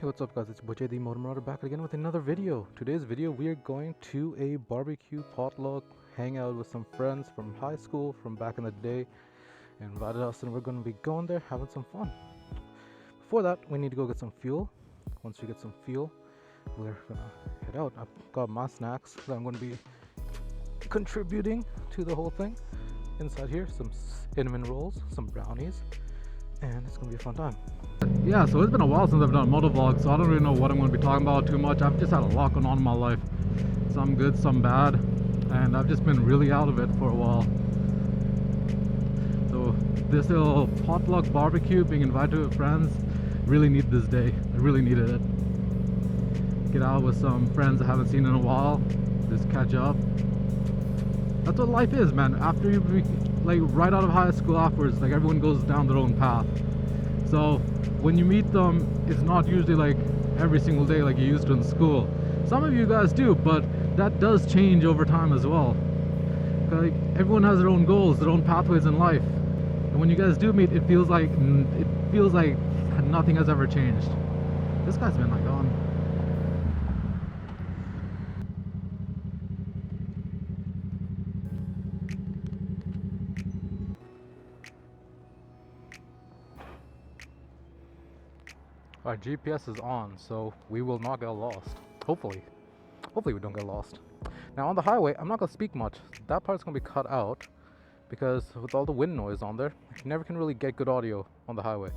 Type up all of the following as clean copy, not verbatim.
What's up guys, it's Butcher the Motor Marauder back again with another video. Today's video we are going to a barbecue potluck hangout with some friends from high school from back in the day. Invited us and we're going to be going there having some fun. Before that we need to go get some fuel. Once we get some fuel we're going to head out. I've got my snacks that I'm going to be contributing to the whole thing. Inside here some cinnamon rolls, some brownies, and it's going to be a fun time. Yeah, so it's been a while since I've done a motovlog, so I don't really know what I'm going to be talking about too much. I've just had a lot going on in my life, some good, some bad, and I've just been really out of it for a while. So this little potluck barbecue, being invited with friends, really need this day. I really needed it. Get out with some friends I haven't seen in a while, just catch up. That's what life is, man. After you like right out of high school afterwards, like everyone goes down their own path. So when you meet them, it's not usually like every single day like you used to in school. Some of you guys do, but that does change over time as well. Like everyone has their own goals, their own pathways in life, and when you guys do meet, it feels like nothing has ever changed. This guy's been like gone. Our GPS is on, so we will not get lost. Hopefully we don't get lost. Now on the highway, I'm not gonna speak much. That part's gonna be cut out because with all the wind noise on there, you never can really get good audio on the highway.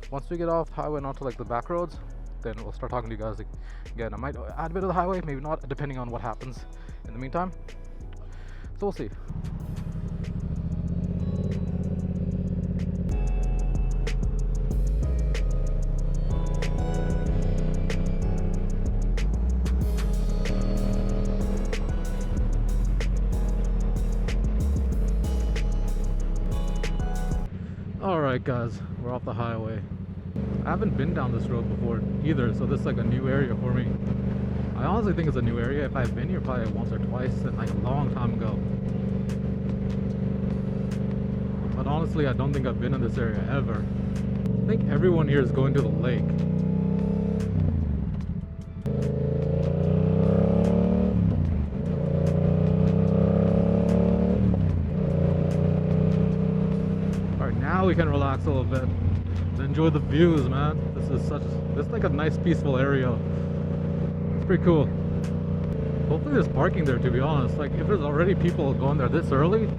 Once we get off the highway and onto like the back roads, then we'll start talking to you guys again. I might add a bit of the highway, maybe not, depending on what happens in the meantime. So we'll see. Alright guys, we're off the highway. I haven't been down this road before either, so this is like a new area for me. I honestly think it's a new area. If I've been here probably once or twice and like a long time ago. But honestly, I don't think I've been in this area ever. I think everyone here is going to the lake. Now we can relax a little bit and enjoy the views, man. This is like a nice peaceful area. It's pretty cool. Hopefully there's parking there, to be honest. Like if there's already people going there this early,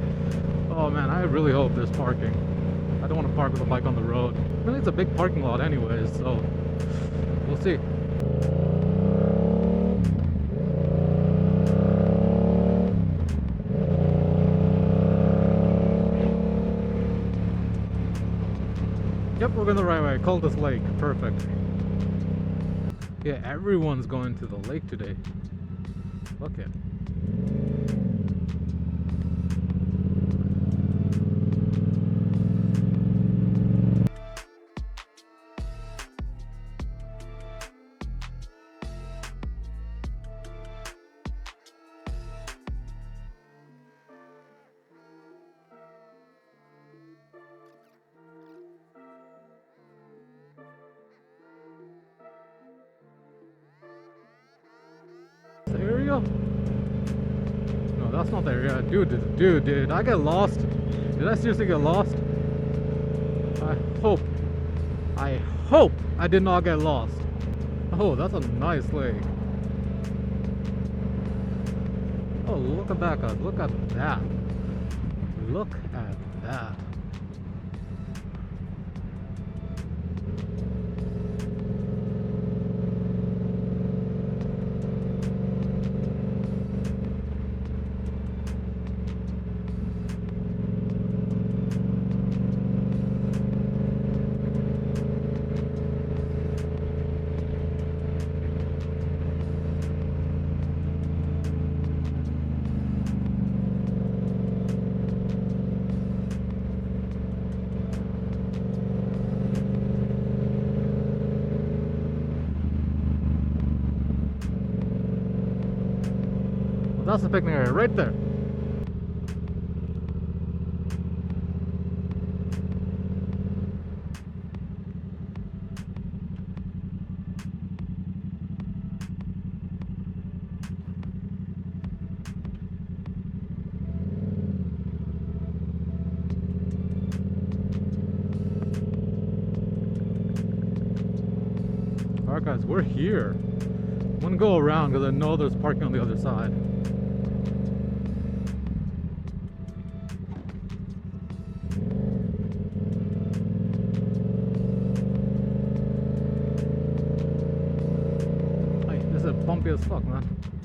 oh man, I really hope there's parking. I don't want to park with a bike on the road. Really, it's a big parking lot anyways, so we'll see. Yep, we're going the right way. Cultas Lake. Perfect. Yeah, everyone's going to the lake today. Look at it. The area? No, that's not the area. Dude, did I get lost? Did I seriously get lost? I hope I did not get lost. Oh, that's a nice lake. Oh, look at that, guys. Look at that. Look at that. That's the picnic area right there. Alright guys, we're here. I'm gonna go around because I know there's parking on the other side. Hey, this is bumpy as fuck, man.